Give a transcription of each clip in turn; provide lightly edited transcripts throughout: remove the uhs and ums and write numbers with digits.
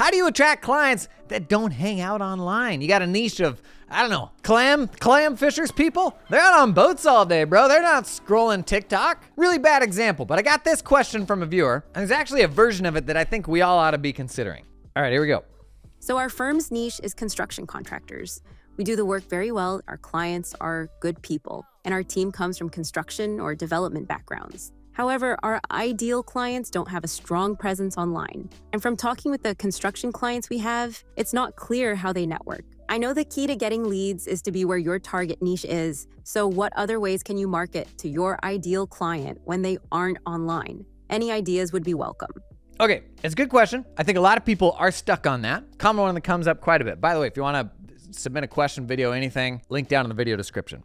How do you attract clients that don't hang out online? You got a niche of, I don't know, clam fishers people? They're out on boats all day, bro. They're not scrolling TikTok. Really bad example, but I got this question from a viewer, and there's actually a version of it that I think we all ought to be considering. All right, here we go. So our firm's niche is construction contractors. We do the work very well. Our clients are good people, and our team comes from construction or development backgrounds. However, our ideal clients don't have a strong presence online. And from talking with the construction clients we have, it's not clear how they network. I know the key to getting leads is to be where your target niche is. So what other ways can you market to your ideal client when they aren't online? Any ideas would be welcome. Okay, it's a good question. I think a lot of people are stuck on that. Common one that comes up quite a bit. By the way, if you want to submit a question, video, anything, link down in the video description.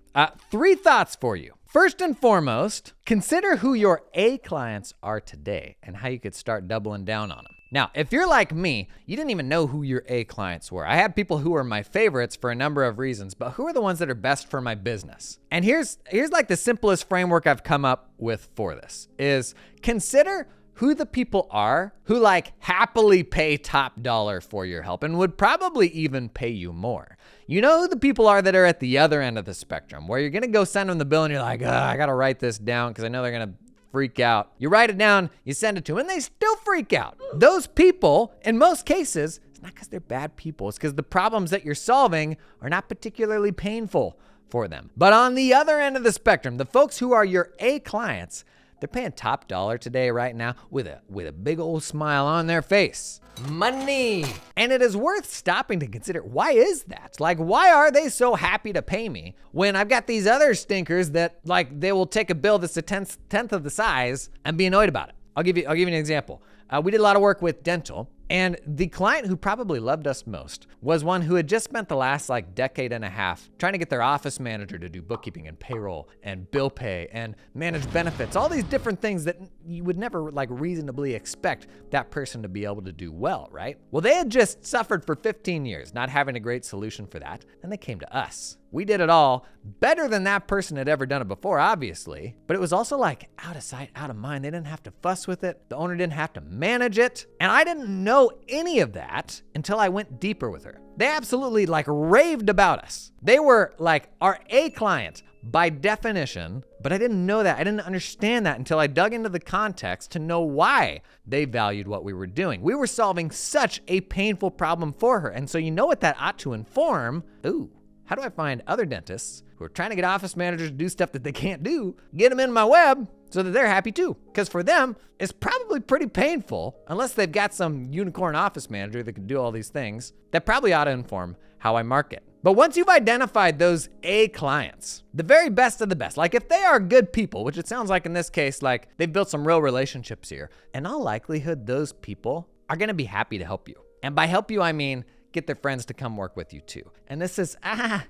3 thoughts for you. First and foremost, consider who your A clients are today and how you could start doubling down on them. Now, if you're like me, you didn't even know who your A clients were. I had people who were my favorites for a number of reasons, but who are the ones that are best for my business? And here's like the simplest framework I've come up with for this is consider who the people are who like happily pay top dollar for your help and would probably even pay you more. You know who the people are that are at the other end of the spectrum, where you're gonna go send them the bill and you're like, I gotta write this down because I know they're gonna freak out. You write it down, you send it to them, and they still freak out. Those people, in most cases, it's not because they're bad people, it's because the problems that you're solving are not particularly painful for them. But on the other end of the spectrum, the folks who are your A clients, they're paying top dollar today right now with a big old smile on their face. Money. And it is worth stopping to consider, why is that? Like, why are they so happy to pay me when I've got these other stinkers that like they will take a bill that's a tenth of the size and be annoyed about it? I'll give you an example. We did a lot of work with dental, and the client who probably loved us most was one who had just spent the last like decade and a half trying to get their office manager to do bookkeeping and payroll and bill pay and manage benefits, all these different things that you would never like reasonably expect that person to be able to do well, right? Well, they had just suffered for 15 years not having a great solution for that, and they came to us. We did it all better than that person had ever done it before, obviously, but it was also like out of sight, out of mind. They didn't have to fuss with it. The owner didn't have to manage it. And I didn't know any of that until I went deeper with her. They absolutely like raved about us. They were like our A client by definition, but I didn't know that. I didn't understand that until I dug into the context to know why they valued what we were doing. We were solving such a painful problem for her. And so you know what that ought to inform? Ooh. How do I find other dentists who are trying to get office managers to do stuff that they can't do, get them in my web so that they're happy too? Because for them, it's probably pretty painful, unless they've got some unicorn office manager that can do all these things. That probably ought to inform how I market. But once you've identified those A clients, the very best of the best, like if they are good people, which it sounds like in this case, like they've built some real relationships here, in all likelihood, those people are gonna be happy to help you. And by help you, I mean, get their friends to come work with you too. And this is, as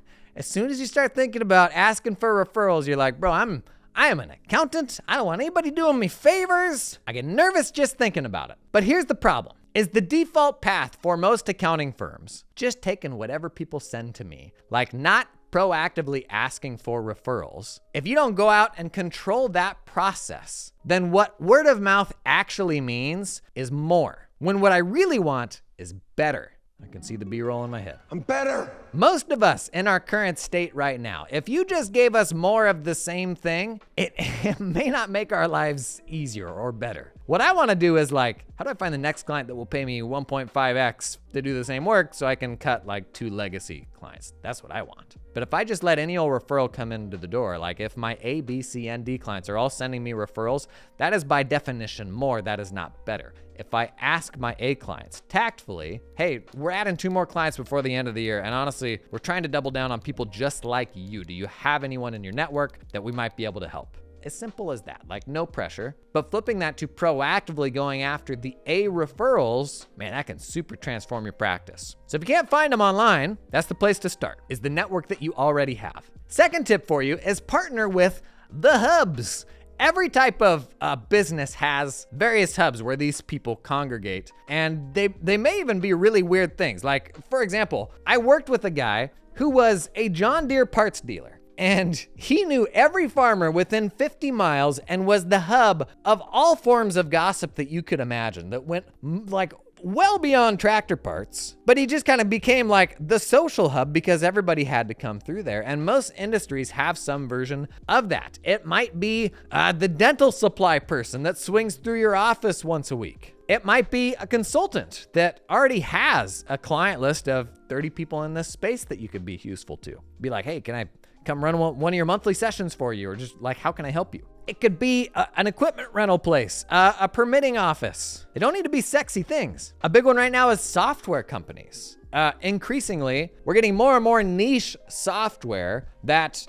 soon as you start thinking about asking for referrals, you're like, bro, I am an accountant. I don't want anybody doing me favors. I get nervous just thinking about it. But here's the problem, is the default path for most accounting firms just taking whatever people send to me, like not proactively asking for referrals. If you don't go out and control that process, then what word of mouth actually means is more, when what I really want is better. I can see the B-roll in my head. I'm better. Most of us in our current state right now, if you just gave us more of the same thing, it may not make our lives easier or better. What I want to do is like, how do I find the next client that will pay me 1.5x to do the same work so I can cut like 2 legacy clients? That's what I want. But if I just let any old referral come into the door, like if my A, B, C, and D clients are all sending me referrals, that is by definition more, that is not better. If I ask my A clients tactfully, hey, we're adding 2 more clients before the end of the year, and honestly, we're trying to double down on people just like you. Do you have anyone in your network that we might be able to help? As simple as that, like no pressure. But flipping that to proactively going after the A referrals, man, that can super transform your practice. So if you can't find them online, that's the place to start, is the network that you already have. Second tip for you is partner with the hubs. Every type of business has various hubs where these people congregate, and they may even be really weird things. Like, for example, I worked with a guy who was a John Deere parts dealer, and he knew every farmer within 50 miles and was the hub of all forms of gossip that you could imagine that went like well beyond tractor parts, but he just kind of became like the social hub because everybody had to come through there. And most industries have some version of that. It might be the dental supply person that swings through your office once a week. It might be a consultant that already has a client list of 30 people in this space that you could be useful to. Be like, hey, can I come run one of your monthly sessions for you? Or just like, how can I help you? It could be an equipment rental place, a permitting office. They don't need to be sexy things. A big one right now is software companies. Increasingly, we're getting more and more niche software that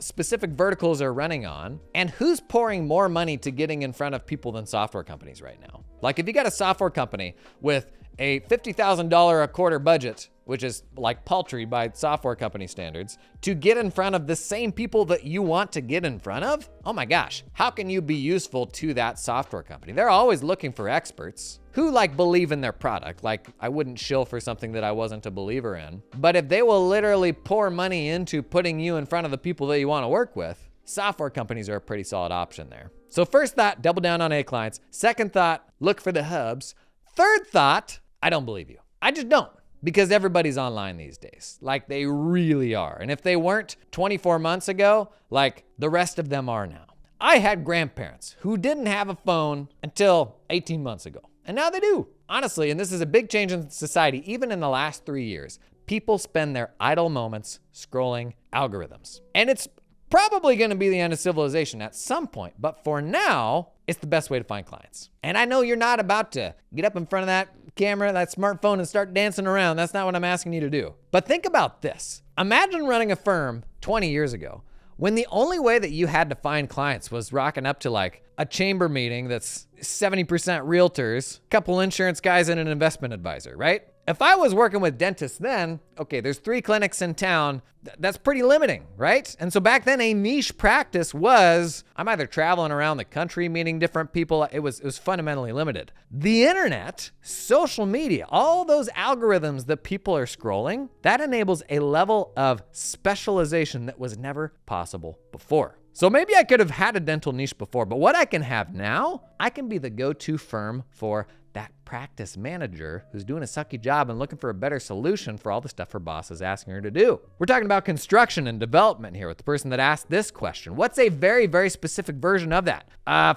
specific verticals are running on. And who's pouring more money to getting in front of people than software companies right now? Like if you got a software company with a $50,000 a quarter budget, which is like paltry by software company standards, to get in front of the same people that you want to get in front of, oh my gosh, how can you be useful to that software company? They're always looking for experts who like believe in their product. Like I wouldn't shill for something that I wasn't a believer in. But if they will literally pour money into putting you in front of the people that you want to work with, software companies are a pretty solid option there. So first thought, double down on A clients. Second thought, look for the hubs. Third thought, I don't believe you. I just don't. Because everybody's online these days. Like they really are. And if they weren't 24 months ago, like the rest of them are now. I had grandparents who didn't have a phone until 18 months ago. And now they do. Honestly, and this is a big change in society, even in the last 3 years, people spend their idle moments scrolling algorithms. And it's probably gonna be the end of civilization at some point, but for now, it's the best way to find clients. And I know you're not about to get up in front of that camera, that smartphone, and start dancing around. That's not what I'm asking you to do. But think about this. Imagine running a firm 20 years ago when the only way that you had to find clients was rocking up to like a chamber meeting that's 70% realtors, a couple insurance guys, and an investment advisor, right? If I was working with dentists then, okay, there's 3 clinics in town. That's pretty limiting, right? And so back then a niche practice was, I'm either traveling around the country meeting different people. It was fundamentally limited. The internet, social media, all those algorithms that people are scrolling, that enables a level of specialization that was never possible before. So maybe I could have had a dental niche before, but what I can have now, I can be the go-to firm for that practice manager who's doing a sucky job and looking for a better solution for all the stuff her boss is asking her to do. We're talking about construction and development here with the person that asked this question. What's a very, very specific version of that?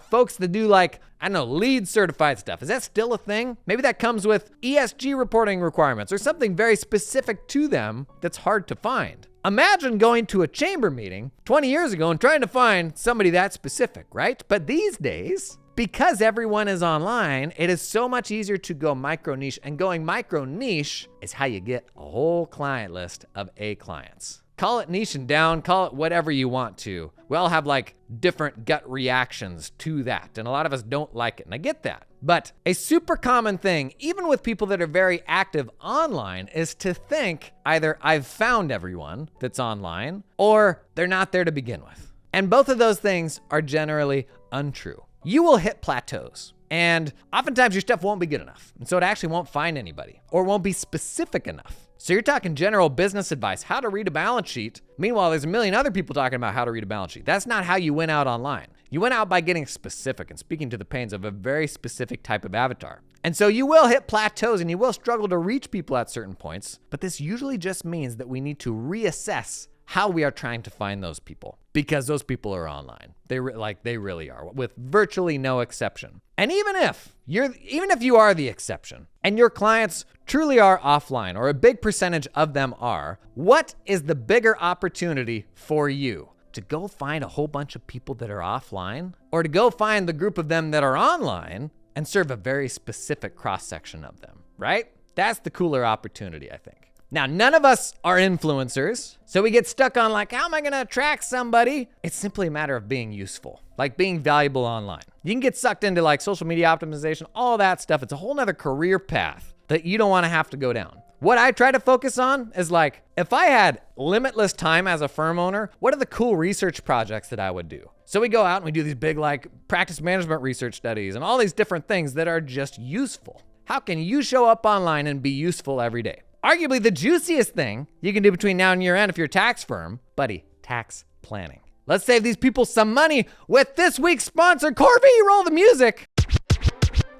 Folks that do like, I don't know, LEED certified stuff. Is that still a thing? Maybe that comes with ESG reporting requirements or something very specific to them that's hard to find. Imagine going to a chamber meeting 20 years ago and trying to find somebody that specific, right? But these days, because everyone is online, it is so much easier to go micro niche, and going micro niche is how you get a whole client list of A clients. Call it niche and down, call it whatever you want to. We all have like different gut reactions to that, and a lot of us don't like it, and I get that. But a super common thing, even with people that are very active online, is to think either I've found everyone that's online, or they're not there to begin with. And both of those things are generally untrue. You will hit plateaus, and oftentimes your stuff won't be good enough. And so it actually won't find anybody, or won't be specific enough. So you're talking general business advice, how to read a balance sheet. Meanwhile, there's a million other people talking about how to read a balance sheet. That's not how you win out online. You win out by getting specific and speaking to the pains of a very specific type of avatar. And so you will hit plateaus and you will struggle to reach people at certain points, but this usually just means that we need to reassess how we are trying to find those people, because those people are online. They really are, with virtually no exception. And even if you are the exception and your clients truly are offline, or a big percentage of them are, what is the bigger opportunity for you? To go find a whole bunch of people that are offline, or to go find the group of them that are online and serve a very specific cross-section of them, right? That's the cooler opportunity, I think. Now, none of us are influencers, so we get stuck on like, how am I gonna attract somebody? It's simply a matter of being useful, like being valuable online. You can get sucked into like social media optimization, all that stuff. It's a whole nother career path that you don't wanna have to go down. What I try to focus on is like, if I had limitless time as a firm owner, what are the cool research projects that I would do? So we go out and we do these big like practice management research studies and all these different things that are just useful. How can you show up online and be useful every day? Arguably the juiciest thing you can do between now and year end if you're a tax firm, buddy, tax planning. Let's save these people some money with this week's sponsor, Corby. Roll the music.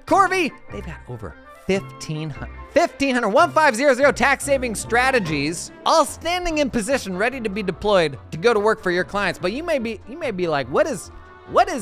Corby, they've got over 1,500 tax saving strategies, all standing in position, ready to be deployed to go to work for your clients. But you may be like, what is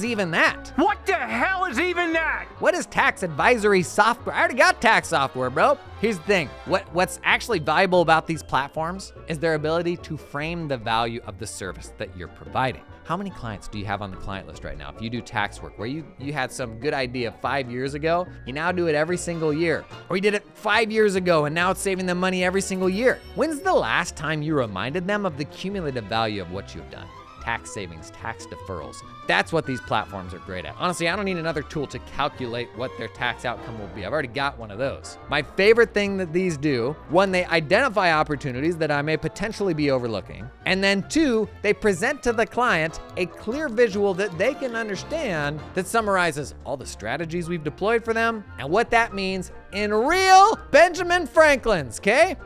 even that? What the hell is even that? What is tax advisory software? I already got tax software, bro. Here's the thing. What's actually valuable about these platforms is their ability to frame the value of the service that you're providing. How many clients do you have on the client list right now? If you do tax work where you had some good idea 5 years ago, you now do it every single year. Or you did it 5 years ago and now it's saving them money every single year. When's the last time you reminded them of the cumulative value of what you've done? Tax savings, tax deferrals. That's what these platforms are great at. Honestly, I don't need another tool to calculate what their tax outcome will be. I've already got one of those. My favorite thing that these do, one, they identify opportunities that I may potentially be overlooking. And then two, they present to the client a clear visual that they can understand that summarizes all the strategies we've deployed for them and what that means in real Benjamin Franklins, okay?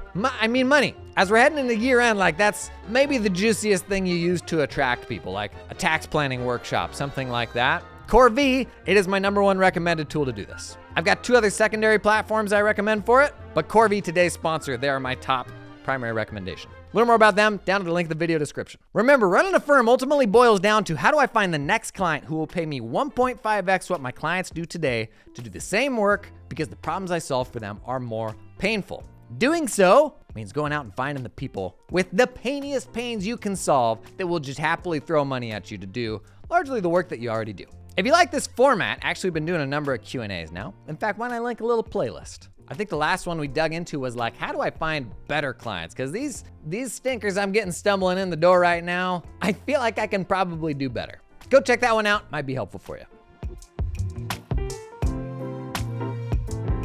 I mean money. As we're heading into year end, like that's maybe the juiciest thing you use to attract people, like a tax planning workshop, something like that. Core V, it is my #1 recommended tool to do this. I've got 2 other secondary platforms I recommend for it, but Core V, today's sponsor, they are my top primary recommendation. Learn more about them down in the link in the video description. Remember, running a firm ultimately boils down to how do I find the next client who will pay me 1.5x what my clients do today to do the same work because the problems I solve for them are more painful. Doing so means going out and finding the people with the painiest pains you can solve that will just happily throw money at you to do largely the work that you already do. If you like this format, actually been doing a number of Q&As now. In fact, why don't I link a little playlist? I think the last one we dug into was like, how do I find better clients? Because these stinkers I'm getting stumbling in the door right now, I feel like I can probably do better. Go check that one out, might be helpful for you.